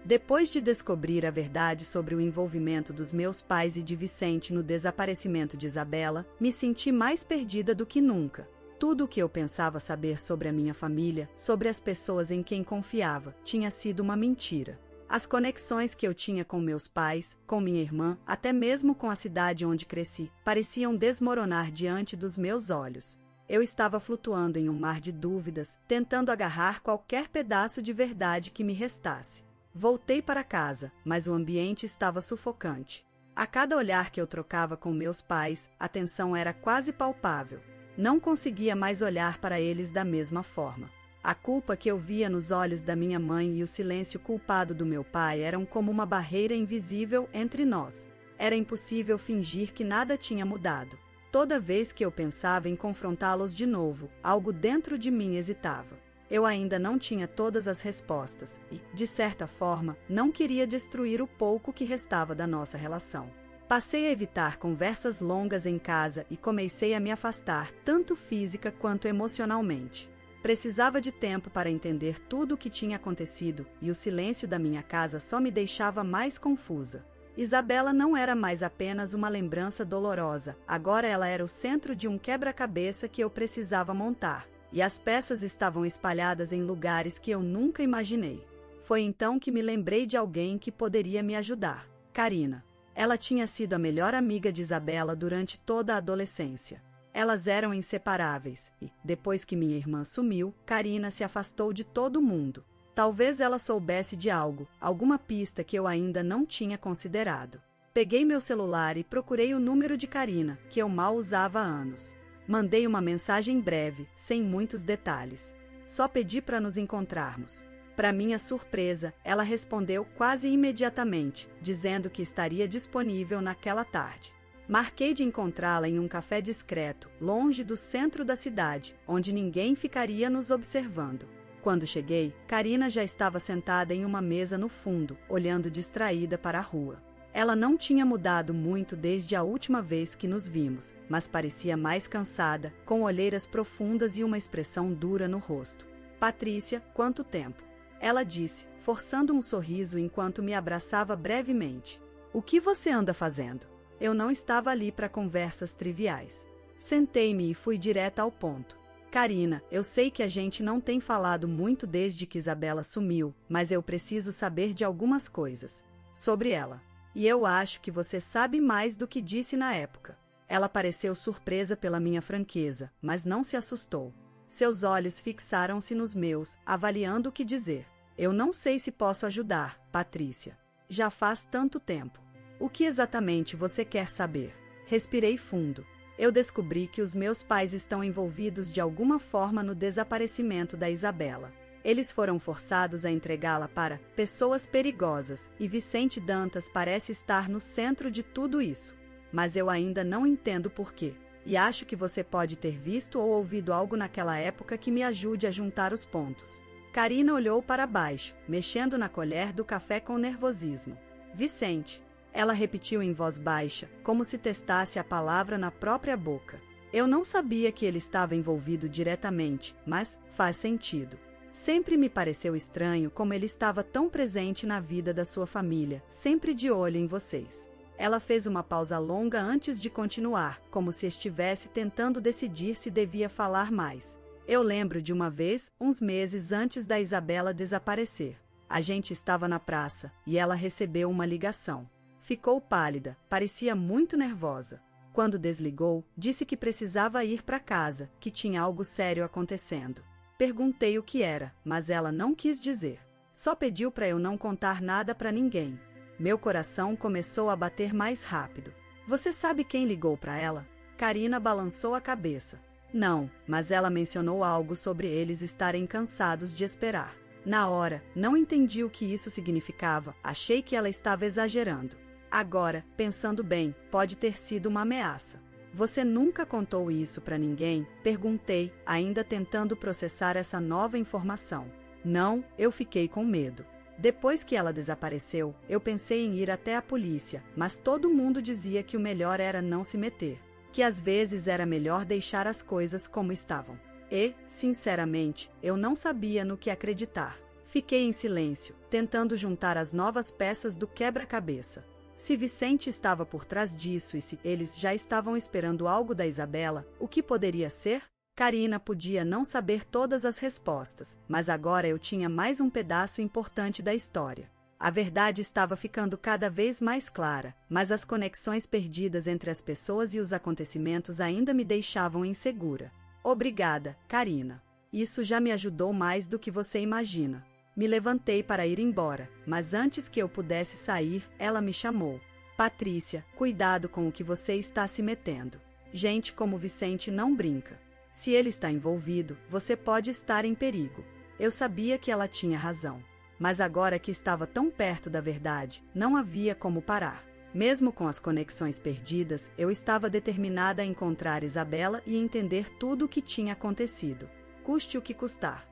Depois de descobrir a verdade sobre o envolvimento dos meus pais e de Vicente no desaparecimento de Isabela, me senti mais perdida do que nunca. Tudo o que eu pensava saber sobre a minha família, sobre as pessoas em quem confiava, tinha sido uma mentira. As conexões que eu tinha com meus pais, com minha irmã, até mesmo com a cidade onde cresci, pareciam desmoronar diante dos meus olhos. Eu estava flutuando em um mar de dúvidas, tentando agarrar qualquer pedaço de verdade que me restasse. Voltei para casa, mas o ambiente estava sufocante. A cada olhar que eu trocava com meus pais, a tensão era quase palpável. Não conseguia mais olhar para eles da mesma forma. A culpa que eu via nos olhos da minha mãe e o silêncio culpado do meu pai eram como uma barreira invisível entre nós. Era impossível fingir que nada tinha mudado. Toda vez que eu pensava em confrontá-los de novo, algo dentro de mim hesitava. Eu ainda não tinha todas as respostas e, de certa forma, não queria destruir o pouco que restava da nossa relação. Passei a evitar conversas longas em casa e comecei a me afastar, tanto física quanto emocionalmente. Precisava de tempo para entender tudo o que tinha acontecido e o silêncio da minha casa só me deixava mais confusa. Isabela não era mais apenas uma lembrança dolorosa, agora ela era o centro de um quebra-cabeça que eu precisava montar, e as peças estavam espalhadas em lugares que eu nunca imaginei. Foi então que me lembrei de alguém que poderia me ajudar: Karina. Ela tinha sido a melhor amiga de Isabela durante toda a adolescência. Elas eram inseparáveis e, depois que minha irmã sumiu, Karina se afastou de todo mundo. Talvez ela soubesse de algo, alguma pista que eu ainda não tinha considerado. Peguei meu celular e procurei o número de Karina, que eu mal usava há anos. Mandei uma mensagem breve, sem muitos detalhes. Só pedi para nos encontrarmos. Para minha surpresa, ela respondeu quase imediatamente, dizendo que estaria disponível naquela tarde. Marquei de encontrá-la em um café discreto, longe do centro da cidade, onde ninguém ficaria nos observando. Quando cheguei, Karina já estava sentada em uma mesa no fundo, olhando distraída para a rua. Ela não tinha mudado muito desde a última vez que nos vimos, mas parecia mais cansada, com olheiras profundas e uma expressão dura no rosto. Patrícia, quanto tempo? Ela disse, forçando um sorriso enquanto me abraçava brevemente. O que você anda fazendo? Eu não estava ali para conversas triviais. Sentei-me e fui direta ao ponto. Karina, eu sei que a gente não tem falado muito desde que Isabela sumiu, mas eu preciso saber de algumas coisas sobre ela. E eu acho que você sabe mais do que disse na época. Ela pareceu surpresa pela minha franqueza, mas não se assustou. Seus olhos fixaram-se nos meus, avaliando o que dizer. Eu não sei se posso ajudar, Patrícia. Já faz tanto tempo. O que exatamente você quer saber? Respirei fundo. Eu descobri que os meus pais estão envolvidos de alguma forma no desaparecimento da Isabela. Eles foram forçados a entregá-la para pessoas perigosas e Vicente Dantas parece estar no centro de tudo isso. Mas eu ainda não entendo por quê. E acho que você pode ter visto ou ouvido algo naquela época que me ajude a juntar os pontos. Karina olhou para baixo, mexendo na colher do café com nervosismo. Vicente. Ela repetiu em voz baixa, como se testasse a palavra na própria boca. Eu não sabia que ele estava envolvido diretamente, mas faz sentido. Sempre me pareceu estranho como ele estava tão presente na vida da sua família, sempre de olho em vocês. Ela fez uma pausa longa antes de continuar, como se estivesse tentando decidir se devia falar mais. Eu lembro de uma vez, uns meses antes da Isabela desaparecer. A gente estava na praça, e ela recebeu uma ligação. Ficou pálida, parecia muito nervosa. Quando desligou, disse que precisava ir para casa, que tinha algo sério acontecendo. Perguntei o que era, mas ela não quis dizer. Só pediu para eu não contar nada para ninguém. Meu coração começou a bater mais rápido. Você sabe quem ligou para ela? Karina balançou a cabeça. Não, mas ela mencionou algo sobre eles estarem cansados de esperar. Na hora, não entendi o que isso significava, achei que ela estava exagerando. Agora, pensando bem, pode ter sido uma ameaça. Você nunca contou isso para ninguém? Perguntei, ainda tentando processar essa nova informação. Não, eu fiquei com medo. Depois que ela desapareceu, eu pensei em ir até a polícia, mas todo mundo dizia que o melhor era não se meter. Que às vezes era melhor deixar as coisas como estavam. E, sinceramente, eu não sabia no que acreditar. Fiquei em silêncio, tentando juntar as novas peças do quebra-cabeça. Se Vicente estava por trás disso e se eles já estavam esperando algo da Isabela, o que poderia ser? Karina podia não saber todas as respostas, mas agora eu tinha mais um pedaço importante da história. A verdade estava ficando cada vez mais clara, mas as conexões perdidas entre as pessoas e os acontecimentos ainda me deixavam insegura. Obrigada, Karina. Isso já me ajudou mais do que você imagina. Me levantei para ir embora, mas antes que eu pudesse sair, ela me chamou. Patrícia, cuidado com o que você está se metendo. Gente como Vicente não brinca. Se ele está envolvido, você pode estar em perigo. Eu sabia que ela tinha razão. Mas agora que estava tão perto da verdade, não havia como parar. Mesmo com as conexões perdidas, eu estava determinada a encontrar Isabela e entender tudo o que tinha acontecido. Custe o que custar.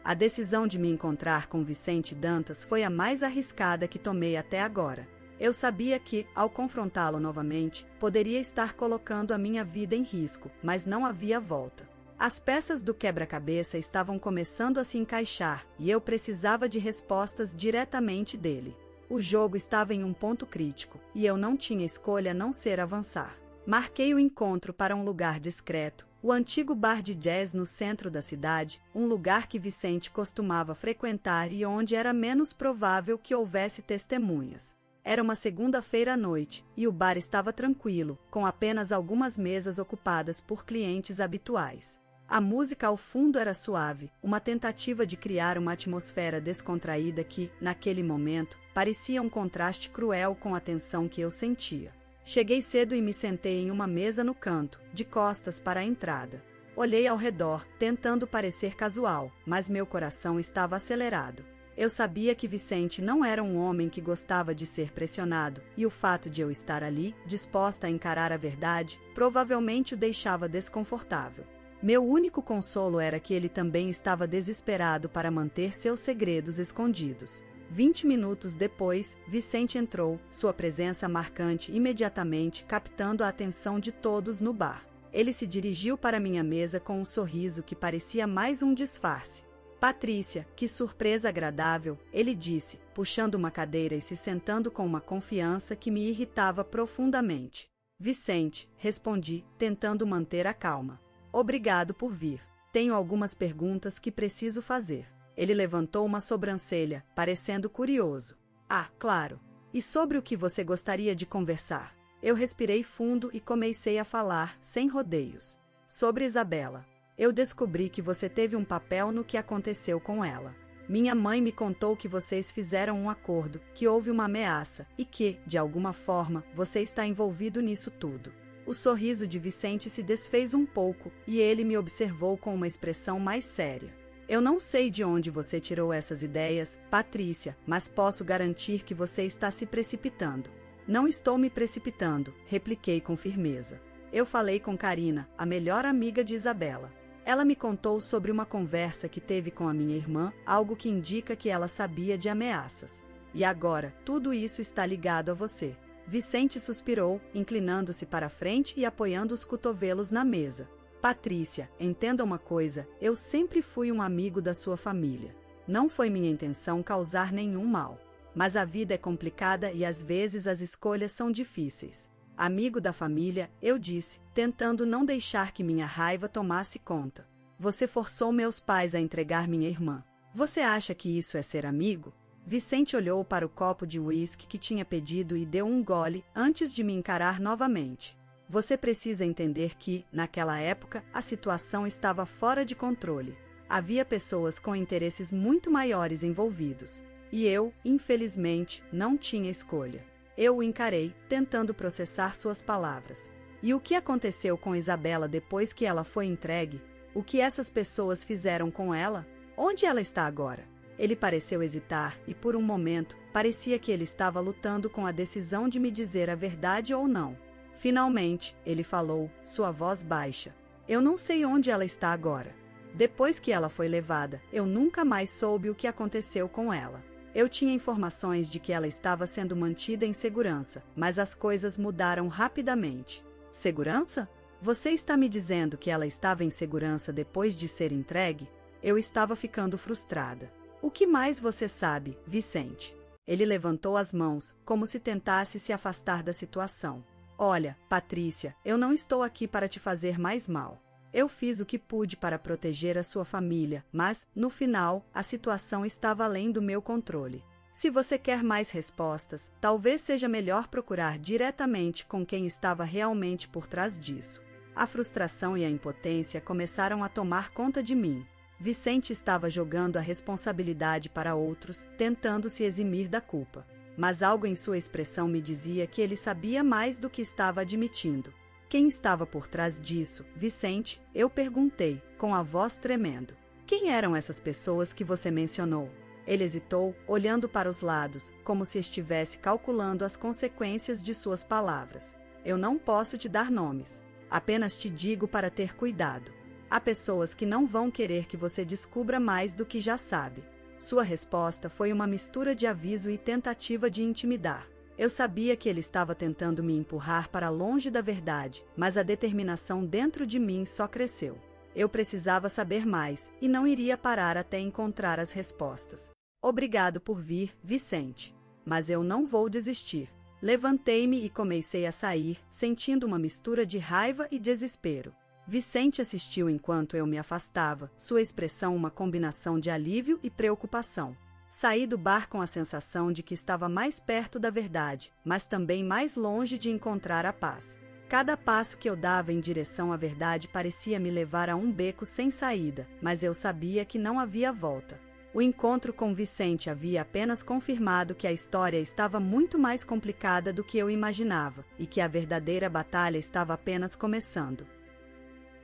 A decisão de me encontrar com Vicente Dantas foi a mais arriscada que tomei até agora. Eu sabia que, ao confrontá-lo novamente, poderia estar colocando a minha vida em risco, mas não havia volta. As peças do quebra-cabeça estavam começando a se encaixar e eu precisava de respostas diretamente dele. O jogo estava em um ponto crítico e eu não tinha escolha a não ser avançar. Marquei o encontro para um lugar discreto, o antigo bar de jazz no centro da cidade, um lugar que Vicente costumava frequentar e onde era menos provável que houvesse testemunhas. Era uma segunda-feira à noite, e o bar estava tranquilo, com apenas algumas mesas ocupadas por clientes habituais. A música ao fundo era suave, uma tentativa de criar uma atmosfera descontraída que, naquele momento, parecia um contraste cruel com a tensão que eu sentia. Cheguei cedo e me sentei em uma mesa no canto, de costas para a entrada. Olhei ao redor, tentando parecer casual, mas meu coração estava acelerado. Eu sabia que Vicente não era um homem que gostava de ser pressionado, e o fato de eu estar ali, disposta a encarar a verdade, provavelmente o deixava desconfortável. Meu único consolo era que ele também estava desesperado para manter seus segredos escondidos. 20 minutos depois, Vicente entrou, sua presença marcante imediatamente captando a atenção de todos no bar. Ele se dirigiu para minha mesa com um sorriso que parecia mais um disfarce. Patrícia, que surpresa agradável, ele disse, puxando uma cadeira e se sentando com uma confiança que me irritava profundamente. Vicente, respondi, tentando manter a calma. Obrigado por vir. Tenho algumas perguntas que preciso fazer. Ele levantou uma sobrancelha, parecendo curioso. Ah, claro. E sobre o que você gostaria de conversar? Eu respirei fundo e comecei a falar, sem rodeios. Sobre Isabela. Eu descobri que você teve um papel no que aconteceu com ela. Minha mãe me contou que vocês fizeram um acordo, que houve uma ameaça e que, de alguma forma, você está envolvido nisso tudo. O sorriso de Vicente se desfez um pouco e ele me observou com uma expressão mais séria. Eu não sei de onde você tirou essas ideias, Patrícia, mas posso garantir que você está se precipitando. Não estou me precipitando, repliquei com firmeza. Eu falei com Karina, a melhor amiga de Isabela. Ela me contou sobre uma conversa que teve com a minha irmã, algo que indica que ela sabia de ameaças. E agora, tudo isso está ligado a você. Vicente suspirou, inclinando-se para a frente e apoiando os cotovelos na mesa. Patrícia, entenda uma coisa, eu sempre fui um amigo da sua família. Não foi minha intenção causar nenhum mal. Mas a vida é complicada e às vezes as escolhas são difíceis. Amigo da família, eu disse, tentando não deixar que minha raiva tomasse conta. Você forçou meus pais a entregar minha irmã. Você acha que isso é ser amigo? Vicente olhou para o copo de uísque que tinha pedido e deu um gole antes de me encarar novamente. Você precisa entender que, naquela época, a situação estava fora de controle. Havia pessoas com interesses muito maiores envolvidos. E eu, infelizmente, não tinha escolha. Eu o encarei, tentando processar suas palavras. E o que aconteceu com Isabela depois que ela foi entregue? O que essas pessoas fizeram com ela? Onde ela está agora? Ele pareceu hesitar e, por um momento, parecia que ele estava lutando com a decisão de me dizer a verdade ou não. Finalmente, ele falou, sua voz baixa. Eu não sei onde ela está agora. Depois que ela foi levada, eu nunca mais soube o que aconteceu com ela. Eu tinha informações de que ela estava sendo mantida em segurança, mas as coisas mudaram rapidamente. Segurança? Você está me dizendo que ela estava em segurança depois de ser entregue? Eu estava ficando frustrada. O que mais você sabe, Vicente? Ele levantou as mãos, como se tentasse se afastar da situação. Olha, Patrícia, eu não estou aqui para te fazer mais mal. Eu fiz o que pude para proteger a sua família, mas, no final, a situação estava além do meu controle. Se você quer mais respostas, talvez seja melhor procurar diretamente com quem estava realmente por trás disso. A frustração e a impotência começaram a tomar conta de mim. Vicente estava jogando a responsabilidade para outros, tentando se eximir da culpa. Mas algo em sua expressão me dizia que ele sabia mais do que estava admitindo. Quem estava por trás disso, Vicente? Eu perguntei, com a voz tremendo. Quem eram essas pessoas que você mencionou? Ele hesitou, olhando para os lados, como se estivesse calculando as consequências de suas palavras. Eu não posso te dar nomes. Apenas te digo para ter cuidado. Há pessoas que não vão querer que você descubra mais do que já sabe. Sua resposta foi uma mistura de aviso e tentativa de intimidar. Eu sabia que ele estava tentando me empurrar para longe da verdade, mas a determinação dentro de mim só cresceu. Eu precisava saber mais, e não iria parar até encontrar as respostas. Obrigado por vir, Vicente. Mas eu não vou desistir. Levantei-me e comecei a sair, sentindo uma mistura de raiva e desespero. Vicente assistiu enquanto eu me afastava, sua expressão uma combinação de alívio e preocupação. Saí do bar com a sensação de que estava mais perto da verdade, mas também mais longe de encontrar a paz. Cada passo que eu dava em direção à verdade parecia me levar a um beco sem saída, mas eu sabia que não havia volta. O encontro com Vicente havia apenas confirmado que a história estava muito mais complicada do que eu imaginava, e que a verdadeira batalha estava apenas começando.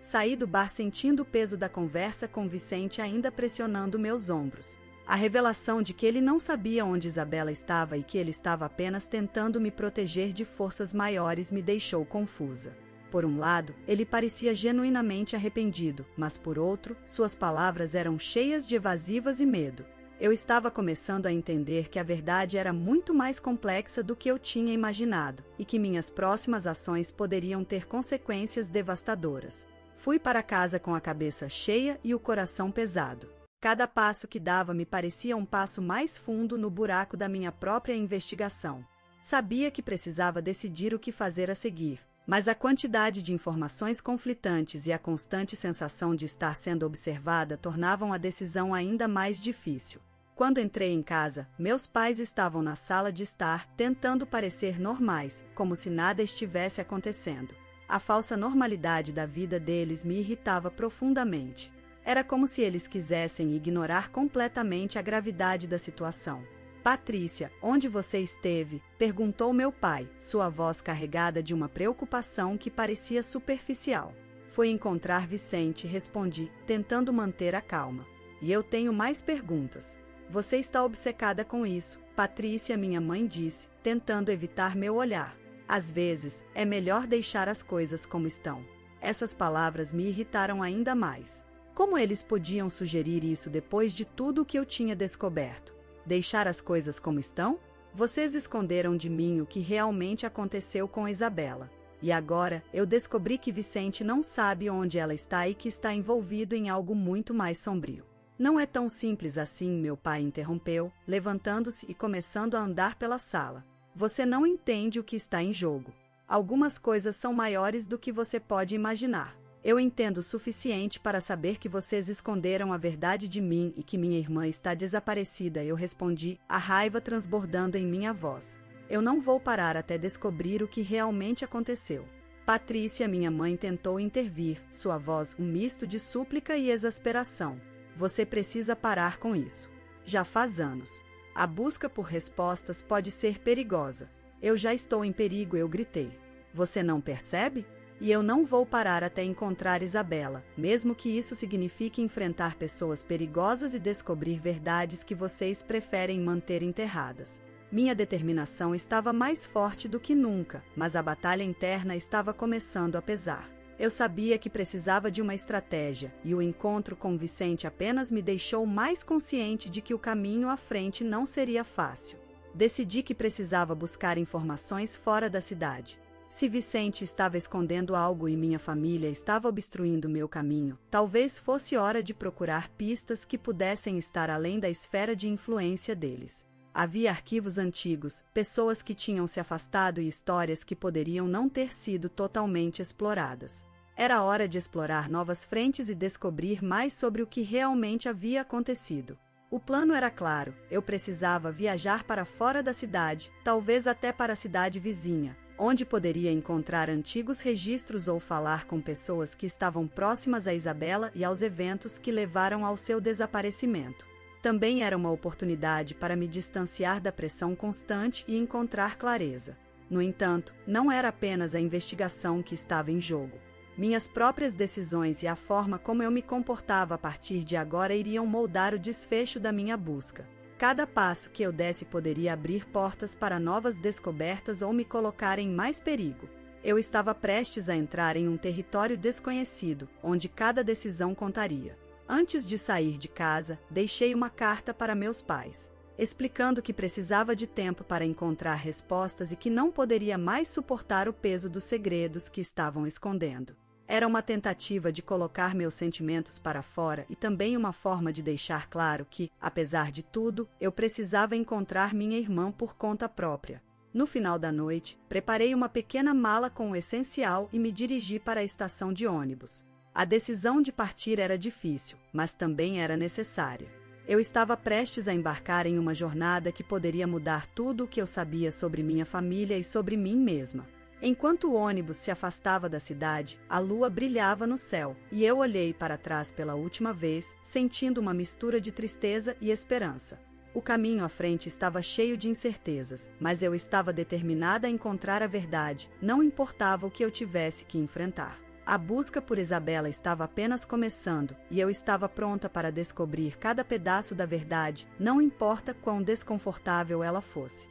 Saí do bar sentindo o peso da conversa com Vicente ainda pressionando meus ombros. A revelação de que ele não sabia onde Isabela estava e que ele estava apenas tentando me proteger de forças maiores me deixou confusa. Por um lado, ele parecia genuinamente arrependido, mas por outro, suas palavras eram cheias de evasivas e medo. Eu estava começando a entender que a verdade era muito mais complexa do que eu tinha imaginado e que minhas próximas ações poderiam ter consequências devastadoras. Fui para casa com a cabeça cheia e o coração pesado. Cada passo que dava me parecia um passo mais fundo no buraco da minha própria investigação. Sabia que precisava decidir o que fazer a seguir, mas a quantidade de informações conflitantes e a constante sensação de estar sendo observada tornavam a decisão ainda mais difícil. Quando entrei em casa, meus pais estavam na sala de estar, tentando parecer normais, como se nada estivesse acontecendo. A falsa normalidade da vida deles me irritava profundamente. Era como se eles quisessem ignorar completamente a gravidade da situação. Patrícia, onde você esteve? Perguntou meu pai, sua voz carregada de uma preocupação que parecia superficial. Fui encontrar Vicente, respondi, tentando manter a calma. E eu tenho mais perguntas. Você está obcecada com isso, Patrícia, minha mãe disse, tentando evitar meu olhar. Às vezes, é melhor deixar as coisas como estão. Essas palavras me irritaram ainda mais. Como eles podiam sugerir isso depois de tudo o que eu tinha descoberto? Deixar as coisas como estão? Vocês esconderam de mim o que realmente aconteceu com Isabela. E agora, eu descobri que Vicente não sabe onde ela está e que está envolvido em algo muito mais sombrio. Não é tão simples assim, meu pai interrompeu, levantando-se e começando a andar pela sala. Você não entende o que está em jogo. Algumas coisas são maiores do que você pode imaginar. Eu entendo o suficiente para saber que vocês esconderam a verdade de mim e que minha irmã está desaparecida, eu respondi, a raiva transbordando em minha voz. Eu não vou parar até descobrir o que realmente aconteceu. Patrícia, minha mãe, tentou intervir, sua voz um misto de súplica e exasperação. Você precisa parar com isso. Já faz anos. A busca por respostas pode ser perigosa. Eu já estou em perigo, eu gritei. Você não percebe? E eu não vou parar até encontrar Isabela, mesmo que isso signifique enfrentar pessoas perigosas e descobrir verdades que vocês preferem manter enterradas. Minha determinação estava mais forte do que nunca, mas a batalha interna estava começando a pesar. Eu sabia que precisava de uma estratégia, e o encontro com Vicente apenas me deixou mais consciente de que o caminho à frente não seria fácil. Decidi que precisava buscar informações fora da cidade. Se Vicente estava escondendo algo e minha família estava obstruindo meu caminho, talvez fosse hora de procurar pistas que pudessem estar além da esfera de influência deles. Havia arquivos antigos, pessoas que tinham se afastado e histórias que poderiam não ter sido totalmente exploradas. Era hora de explorar novas frentes e descobrir mais sobre o que realmente havia acontecido. O plano era claro, eu precisava viajar para fora da cidade, talvez até para a cidade vizinha, onde poderia encontrar antigos registros ou falar com pessoas que estavam próximas a Isabela e aos eventos que levaram ao seu desaparecimento. Também era uma oportunidade para me distanciar da pressão constante e encontrar clareza. No entanto, não era apenas a investigação que estava em jogo. Minhas próprias decisões e a forma como eu me comportava a partir de agora iriam moldar o desfecho da minha busca. Cada passo que eu desse poderia abrir portas para novas descobertas ou me colocar em mais perigo. Eu estava prestes a entrar em um território desconhecido, onde cada decisão contaria. Antes de sair de casa, deixei uma carta para meus pais, explicando que precisava de tempo para encontrar respostas e que não poderia mais suportar o peso dos segredos que estavam escondendo. Era uma tentativa de colocar meus sentimentos para fora e também uma forma de deixar claro que, apesar de tudo, eu precisava encontrar minha irmã por conta própria. No final da noite, preparei uma pequena mala com o essencial e me dirigi para a estação de ônibus. A decisão de partir era difícil, mas também era necessária. Eu estava prestes a embarcar em uma jornada que poderia mudar tudo o que eu sabia sobre minha família e sobre mim mesma. Enquanto o ônibus se afastava da cidade, a lua brilhava no céu, e eu olhei para trás pela última vez, sentindo uma mistura de tristeza e esperança. O caminho à frente estava cheio de incertezas, mas eu estava determinada a encontrar a verdade, não importava o que eu tivesse que enfrentar. A busca por Isabela estava apenas começando, e eu estava pronta para descobrir cada pedaço da verdade, não importa quão desconfortável ela fosse.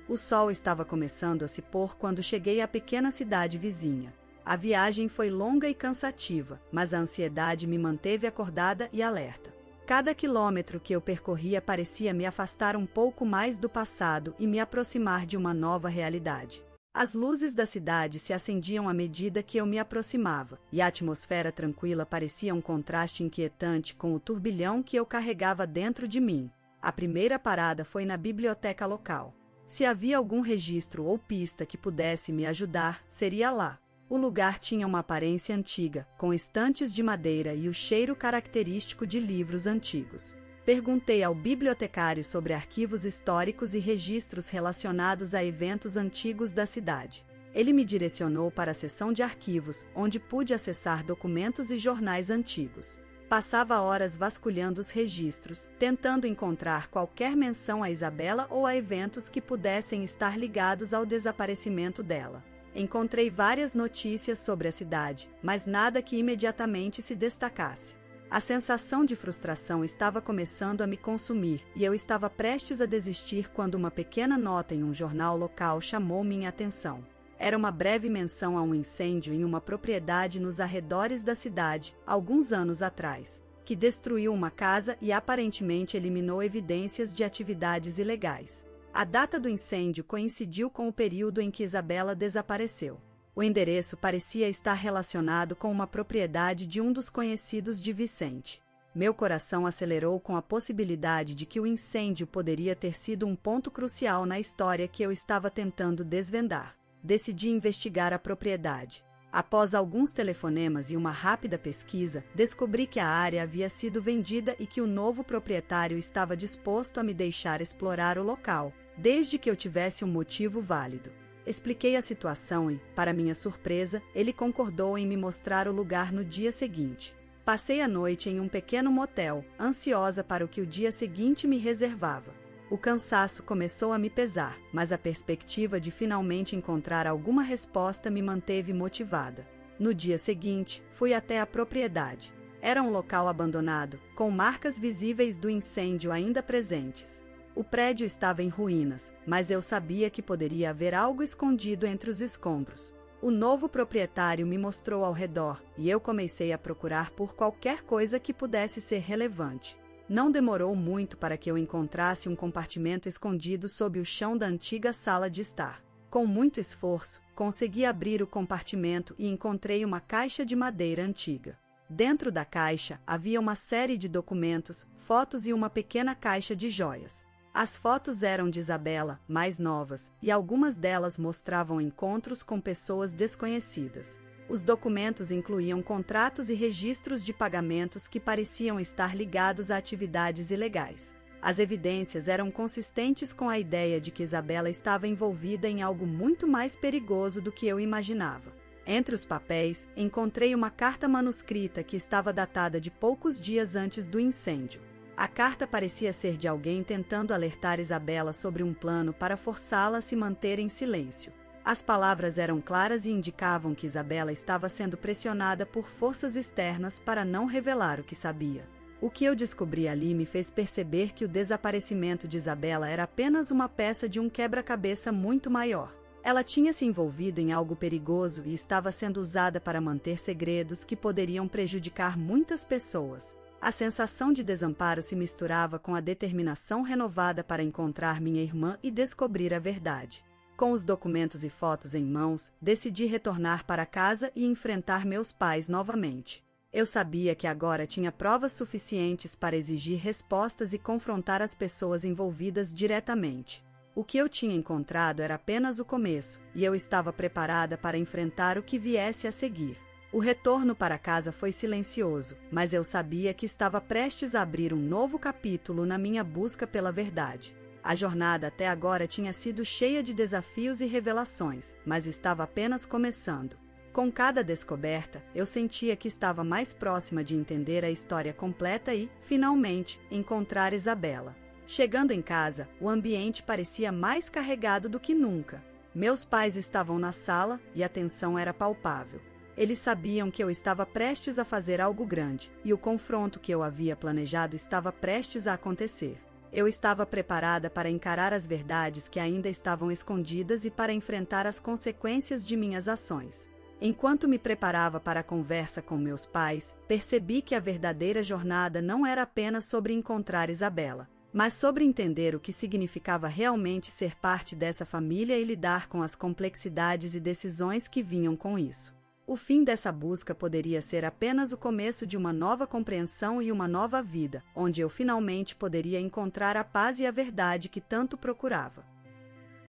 O sol estava começando a se pôr quando cheguei à pequena cidade vizinha. A viagem foi longa e cansativa, mas a ansiedade me manteve acordada e alerta. Cada quilômetro que eu percorria parecia me afastar um pouco mais do passado e me aproximar de uma nova realidade. As luzes da cidade se acendiam à medida que eu me aproximava, e a atmosfera tranquila parecia um contraste inquietante com o turbilhão que eu carregava dentro de mim. A primeira parada foi na biblioteca local. Se havia algum registro ou pista que pudesse me ajudar, seria lá. O lugar tinha uma aparência antiga, com estantes de madeira e o cheiro característico de livros antigos. Perguntei ao bibliotecário sobre arquivos históricos e registros relacionados a eventos antigos da cidade. Ele me direcionou para a seção de arquivos, onde pude acessar documentos e jornais antigos. Passava horas vasculhando os registros, tentando encontrar qualquer menção a Isabela ou a eventos que pudessem estar ligados ao desaparecimento dela. Encontrei várias notícias sobre a cidade, mas nada que imediatamente se destacasse. A sensação de frustração estava começando a me consumir e eu estava prestes a desistir quando uma pequena nota em um jornal local chamou minha atenção. Era uma breve menção a um incêndio em uma propriedade nos arredores da cidade, alguns anos atrás, que destruiu uma casa e aparentemente eliminou evidências de atividades ilegais. A data do incêndio coincidiu com o período em que Isabela desapareceu. O endereço parecia estar relacionado com uma propriedade de um dos conhecidos de Vicente. Meu coração acelerou com a possibilidade de que o incêndio poderia ter sido um ponto crucial na história que eu estava tentando desvendar. Decidi investigar a propriedade. Após alguns telefonemas e uma rápida pesquisa, descobri que a área havia sido vendida e que o novo proprietário estava disposto a me deixar explorar o local, desde que eu tivesse um motivo válido. Expliquei a situação e, para minha surpresa, ele concordou em me mostrar o lugar no dia seguinte. Passei a noite em um pequeno motel, ansiosa para o que o dia seguinte me reservava. O cansaço começou a me pesar, mas a perspectiva de finalmente encontrar alguma resposta me manteve motivada. No dia seguinte, fui até a propriedade. Era um local abandonado, com marcas visíveis do incêndio ainda presentes. O prédio estava em ruínas, mas eu sabia que poderia haver algo escondido entre os escombros. O novo proprietário me mostrou ao redor e eu comecei a procurar por qualquer coisa que pudesse ser relevante. Não demorou muito para que eu encontrasse um compartimento escondido sob o chão da antiga sala de estar. Com muito esforço, consegui abrir o compartimento e encontrei uma caixa de madeira antiga. Dentro da caixa havia uma série de documentos, fotos e uma pequena caixa de joias. As fotos eram de Isabela, mais novas, e algumas delas mostravam encontros com pessoas desconhecidas. Os documentos incluíam contratos e registros de pagamentos que pareciam estar ligados a atividades ilegais. As evidências eram consistentes com a ideia de que Isabela estava envolvida em algo muito mais perigoso do que eu imaginava. Entre os papéis, encontrei uma carta manuscrita que estava datada de poucos dias antes do incêndio. A carta parecia ser de alguém tentando alertar Isabela sobre um plano para forçá-la a se manter em silêncio. As palavras eram claras e indicavam que Isabela estava sendo pressionada por forças externas para não revelar o que sabia. O que eu descobri ali me fez perceber que o desaparecimento de Isabela era apenas uma peça de um quebra-cabeça muito maior. Ela tinha se envolvido em algo perigoso e estava sendo usada para manter segredos que poderiam prejudicar muitas pessoas. A sensação de desamparo se misturava com a determinação renovada para encontrar minha irmã e descobrir a verdade. Com os documentos e fotos em mãos, decidi retornar para casa e enfrentar meus pais novamente. Eu sabia que agora tinha provas suficientes para exigir respostas e confrontar as pessoas envolvidas diretamente. O que eu tinha encontrado era apenas o começo, e eu estava preparada para enfrentar o que viesse a seguir. O retorno para casa foi silencioso, mas eu sabia que estava prestes a abrir um novo capítulo na minha busca pela verdade. A jornada até agora tinha sido cheia de desafios e revelações, mas estava apenas começando. Com cada descoberta, eu sentia que estava mais próxima de entender a história completa e, finalmente, encontrar Isabela. Chegando em casa, o ambiente parecia mais carregado do que nunca. Meus pais estavam na sala e a tensão era palpável. Eles sabiam que eu estava prestes a fazer algo grande, e o confronto que eu havia planejado estava prestes a acontecer. Eu estava preparada para encarar as verdades que ainda estavam escondidas e para enfrentar as consequências de minhas ações. Enquanto me preparava para a conversa com meus pais, percebi que a verdadeira jornada não era apenas sobre encontrar Isabela, mas sobre entender o que significava realmente ser parte dessa família e lidar com as complexidades e decisões que vinham com isso. O fim dessa busca poderia ser apenas o começo de uma nova compreensão e uma nova vida, onde eu finalmente poderia encontrar a paz e a verdade que tanto procurava.